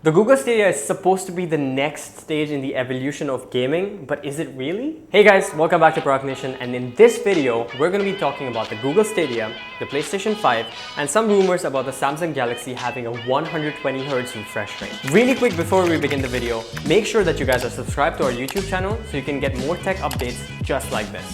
The Google Stadia is supposed to be the next stage in the evolution of gaming, but is it really? Hey guys, welcome back to Product Nation, and in this video, we're going to be talking about the Google Stadia, the PlayStation 5, and some rumors about the Samsung Galaxy having a 120Hz refresh rate. Really quick before we begin the video, make sure that you guys are subscribed to our YouTube channel so you can get more tech updates just like this.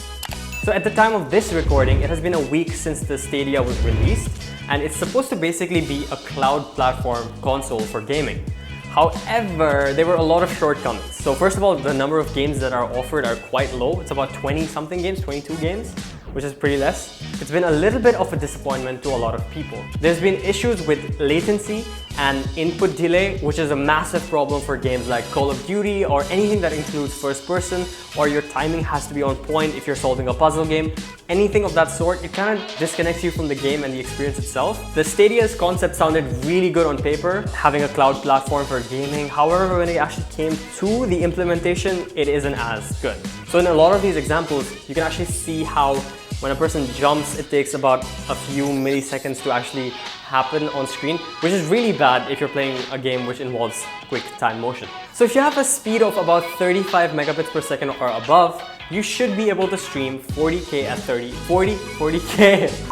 So at the time of this recording, it has been a week since the Stadia was released, and it's supposed to basically be a cloud platform console for gaming. However, there were a lot of shortcomings. So first of all, the number of games that are offered are quite low. It's about 20 something games, 22 games, which is pretty less. It's been a little bit of a disappointment to a lot of people. There's been issues with latency and input delay, which is a massive problem for games like Call of Duty or anything that includes first person, or your timing has to be on point if you're solving a puzzle game. Anything of that sort, it kind of disconnects you from the game and the experience itself. The Stadia's concept sounded really good on paper, having a cloud platform for gaming. However, when it actually came to the implementation, it isn't as good. So in a lot of these examples, you can actually see how when a person jumps, it takes about a few milliseconds to actually happen on screen, which is really bad if you're playing a game which involves quick time motion. So if you have a speed of about 35 megabits per second or above, you should be able to stream 40K at 40K.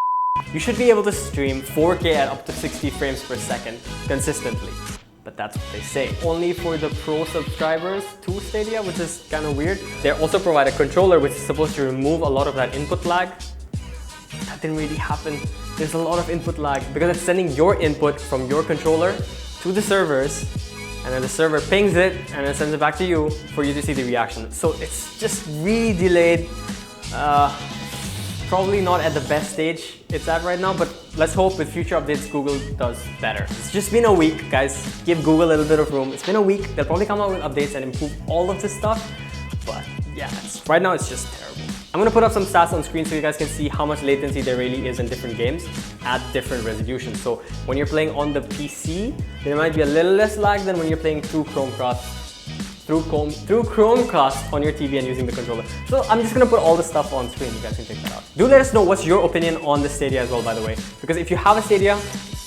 You should be able to stream 4K at up to 60 frames per second consistently. But that's what they say. Only for the pro subscribers to Stadia, which is kind of weird. They also provide a controller which is supposed to remove a lot of that input lag. That didn't really happen. There's a lot of input lag because it's sending your input from your controller to the servers, and then the server pings it and then sends it back to you for you to see the reaction. So it's just really delayed. Probably not at the best stage it's at right now, but let's hope with future updates Google does better. It's just been a week, guys. Give Google a little bit of room. It's been a week. They'll probably come out with updates and improve all of this stuff. But yeah, right now it's just terrible. I'm gonna put up some stats on screen so you guys can see how much latency there really is in different games at different resolutions. So when you're playing on the PC, there might be a little less lag than when you're playing through Chromecast on your TV and using the controller. So I'm just gonna put all the stuff on screen. You guys can check that out. Do let us know what's your opinion on the Stadia as well, by the way. Because if you have a Stadia,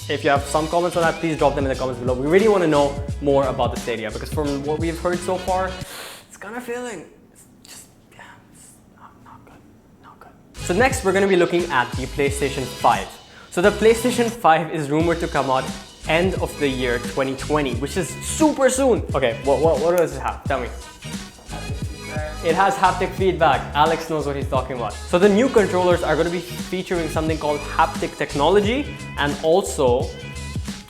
if you have some comments on that, please drop them in the comments below. We really want to know more about the Stadia because from what we've heard so far, it's kind of failing. It's just, yeah, it's not good. So next, we're going to be looking at the PlayStation 5. So the PlayStation 5 is rumored to come out end of the year 2020, which is super soon. Okay, what does it have? Tell me. It has haptic feedback. Alex knows what he's talking about. So the new controllers are going to be featuring something called haptic technology and also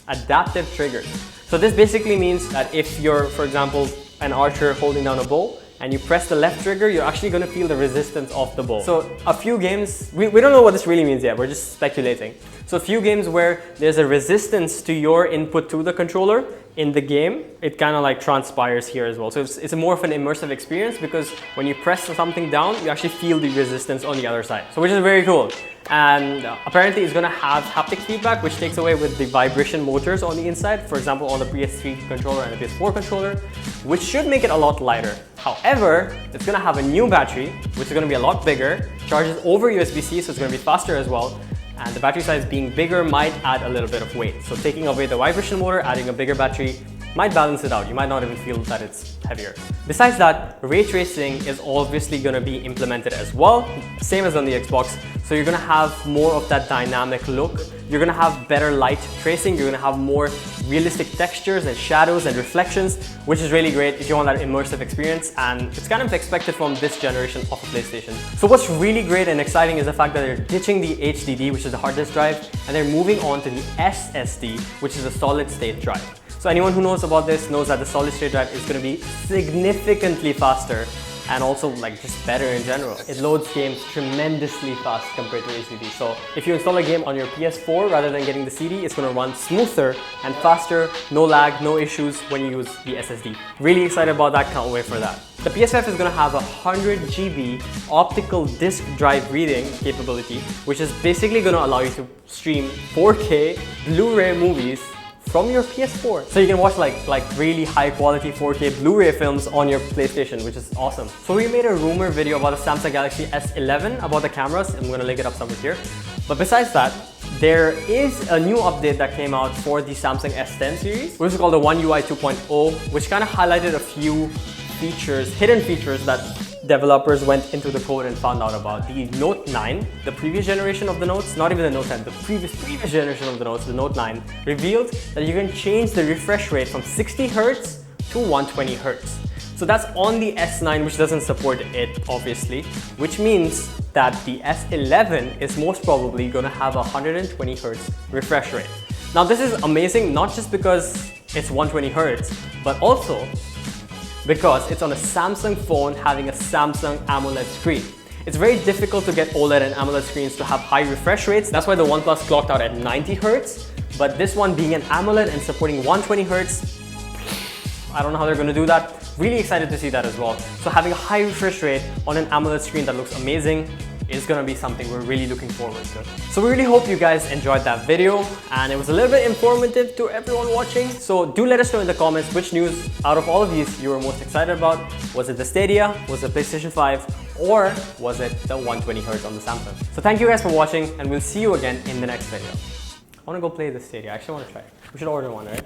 adaptive triggers. So this basically means that if you're, for example, an archer holding down a bow and you press the left trigger, you're actually going to feel the resistance of the bow. So a few games, we don't know what this really means yet, we're just speculating. So a few games where there's a resistance to your input to the controller in the game, it kind of like transpires here as well. So it's a more of an immersive experience because when you press something down, you actually feel the resistance on the other side. So which is very cool. And apparently it's going to have haptic feedback, which takes away with the vibration motors on the inside. For example, on the PS3 controller and the PS4 controller, which should make it a lot lighter. However, it's going to have a new battery, which is going to be a lot bigger, charges over USB-C, so it's going to be faster as well. And the battery size being bigger might add a little bit of weight. So taking away the vibration motor, adding a bigger battery might balance it out. You might not even feel that it's heavier. Besides that, ray tracing is obviously going to be implemented as well, same as on the Xbox. So you're going to have more of that dynamic look. You're going to have better light tracing. You're going to have more realistic textures and shadows and reflections, which is really great if you want that immersive experience. And it's kind of expected from this generation of a PlayStation. So what's really great and exciting is the fact that they're ditching the HDD, which is the hard disk drive, and they're moving on to the SSD, which is a solid state drive. So anyone who knows about this knows that the solid state drive is going to be significantly faster and also like just better in general. It loads games tremendously fast compared to HDD. So if you install a game on your PS4 rather than getting the CD, it's going to run smoother and faster, no lag, no issues when you use the SSD. Really excited about that, can't wait for that. The PS5 is going to have a 100 GB optical disc drive reading capability, which is basically going to allow you to stream 4K Blu-ray movies from your PS4. So you can watch like really high quality 4K Blu-ray films on your PlayStation, which is awesome. So we made a rumor video about the Samsung Galaxy S11 about the cameras. I'm gonna link it up somewhere here. But besides that, there is a new update that came out for the Samsung S10 series, which is called the One UI 2.0, which kind of highlighted a few features, hidden features that developers went into the code and found out about. The Note 9, the previous generation of the Notes, not even the Note 10, the previous generation of the Notes, the Note 9, revealed that you can change the refresh rate from 60 Hz to 120 Hz. So that's on the S9, which doesn't support it, obviously, which means that the S11 is most probably going to have a 120 Hz refresh rate. Now this is amazing, not just because it's 120 Hz, but also because it's on a Samsung phone having a Samsung AMOLED screen. It's very difficult to get OLED and AMOLED screens to have high refresh rates. That's why the OnePlus clocked out at 90 Hz, but this one being an AMOLED and supporting 120 Hz, I don't know how they're going to do that. Really excited to see that as well. So having a high refresh rate on an AMOLED screen that looks amazing is going to be something we're really looking forward to. So we really hope you guys enjoyed that video, and it was a little bit informative to everyone watching. So do let us know in the comments which news out of all of these you were most excited about. Was it the Stadia? Was it PlayStation 5? Or was it the 120 Hz on the Samsung? So thank you guys for watching, and we'll see you again in the next video. I want to go play the Stadia. I actually want to try it. We should order one, right?